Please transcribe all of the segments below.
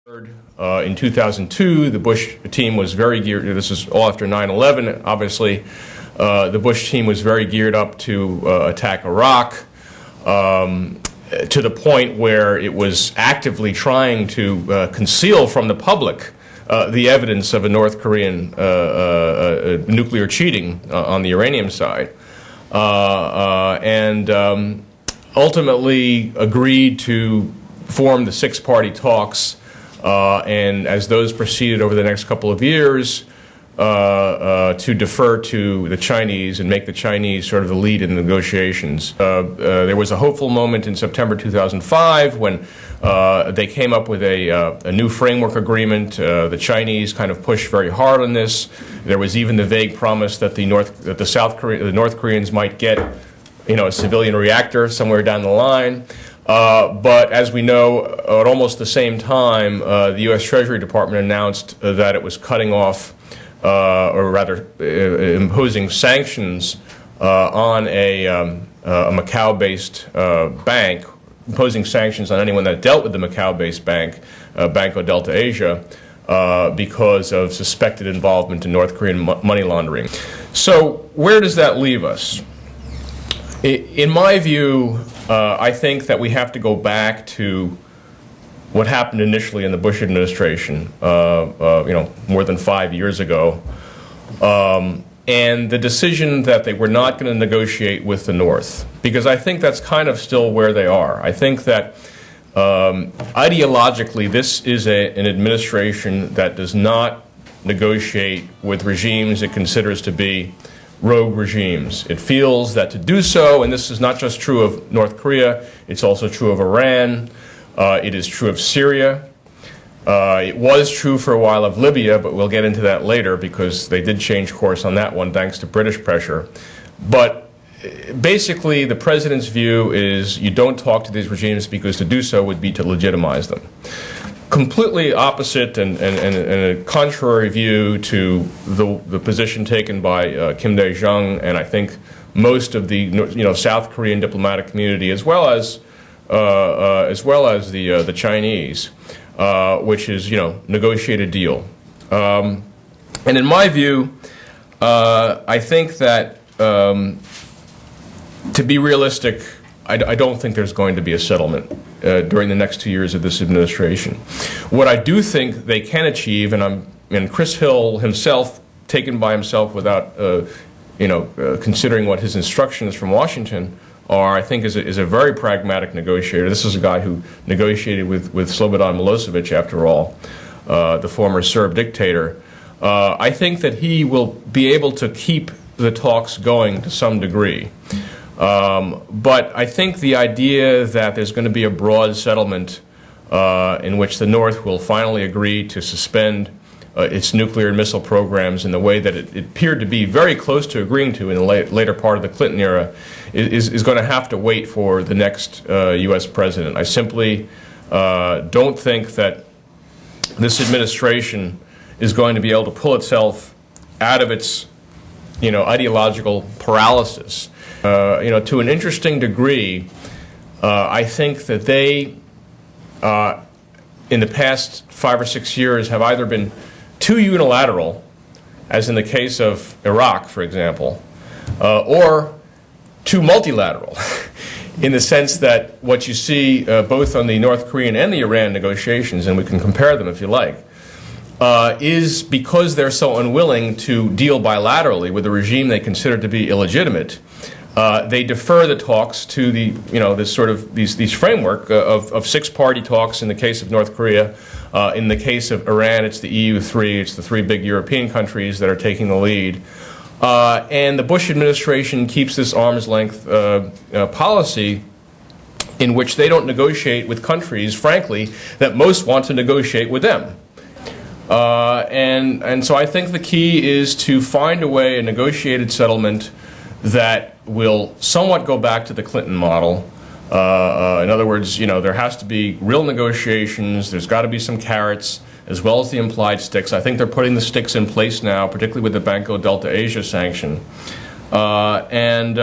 In 2002, the Bush team was very geared. This is all after 9/11. Obviously, the Bush team was very geared up to attack Iraq, to the point where it was actively trying to conceal from the public the evidence of a North Korean nuclear cheating on the uranium side, and ultimately agreed to form the six-party talks. And as those proceeded over the next couple of years, to defer to the Chinese and make the Chinese sort of the lead in the negotiations. There was a hopeful moment in September 2005 when they came up with a new framework agreement. The Chinese kind of pushed very hard on this. There was even the vague promise that the North Koreans might get, a civilian reactor somewhere down the line. But as we know, at almost the same time, the U.S. Treasury Department announced that it was cutting off, or rather imposing sanctions on a Macau-based bank, imposing sanctions on anyone that dealt with the Macau-based bank, Banco Delta Asia, because of suspected involvement in North Korean money laundering. So where does that leave us? In my view, I think that we have to go back to what happened initially in the Bush administration, more than 5 years ago, and the decision that they were not going to negotiate with the North, because I think that's kind of still where they are. I think that ideologically, this is an administration that does not negotiate with regimes it considers to be rogue regimes. It feels that to do so, and this is not just true of North Korea, it's also true of Iran, it is true of Syria, it was true for a while of Libya, but we'll get into that later because they did change course on that one thanks to British pressure. But basically the president's view is you don't talk to these regimes because to do so would be to legitimize them. Completely opposite and a contrary view to the position taken by Kim Dae-jung and I think most of the South Korean diplomatic community, as well as the Chinese, which is negotiated deal. And in my view, I think that to be realistic, I don't think there's going to be a settlement during the next 2 years of this administration. What I do think they can achieve, and Chris Hill himself, taken by himself without considering what his instructions from Washington are, I think is a very pragmatic negotiator. This is a guy who negotiated with Slobodan Milosevic, after all, the former Serb dictator. I think that he will be able to keep the talks going to some degree. But I think the idea that there's going to be a broad settlement in which the North will finally agree to suspend its nuclear and missile programs in the way that it appeared to be very close to agreeing to in the later part of the Clinton era is going to have to wait for the next U.S. president. I simply don't think that this administration is going to be able to pull itself out of its ideological paralysis. To an interesting degree, I think that they, in the past 5 or 6 years, have either been too unilateral, as in the case of Iraq, for example, or too multilateral, in the sense that what you see both on the North Korean and the Iran negotiations, and we can compare them if you like, is because they're so unwilling to deal bilaterally with a regime they consider to be illegitimate. They defer the talks to these framework of six-party talks in the case of North Korea. In the case of Iran, it's the EU3, it's the 3 big European countries that are taking the lead. And the Bush administration keeps this arm's length policy in which they don't negotiate with countries, frankly, that most want to negotiate with them. And so I think the key is to find a way, a negotiated settlement that will somewhat go back to the Clinton model. In other words, there has to be real negotiations, there's got to be some carrots, as well as the implied sticks. I think they're putting the sticks in place now, particularly with the Banco Delta Asia sanction. And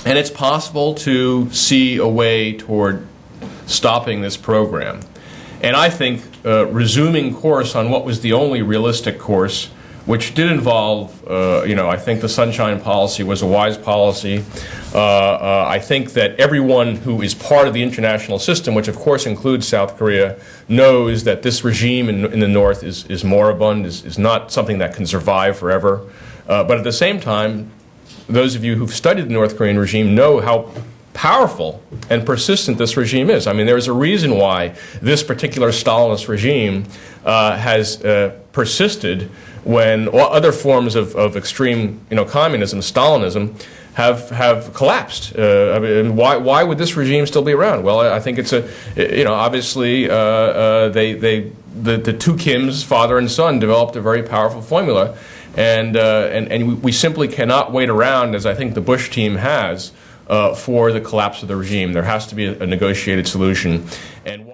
it's possible to see a way toward stopping this program. And I think resuming course on what was the only realistic course, which did involve, I think the Sunshine Policy was a wise policy. I think that everyone who is part of the international system, which of course includes South Korea, knows that this regime in the North is moribund, is not something that can survive forever. But at the same time, those of you who've studied the North Korean regime know how powerful and persistent this regime is. I mean, there's a reason why this particular Stalinist regime has persisted when other forms of extreme, communism, Stalinism, have collapsed. I mean, why would this regime still be around? Well, I think it's obviously the two Kims, father and son, developed a very powerful formula, and we simply cannot wait around, as I think the Bush team has, for the collapse of the regime. There has to be a negotiated solution. And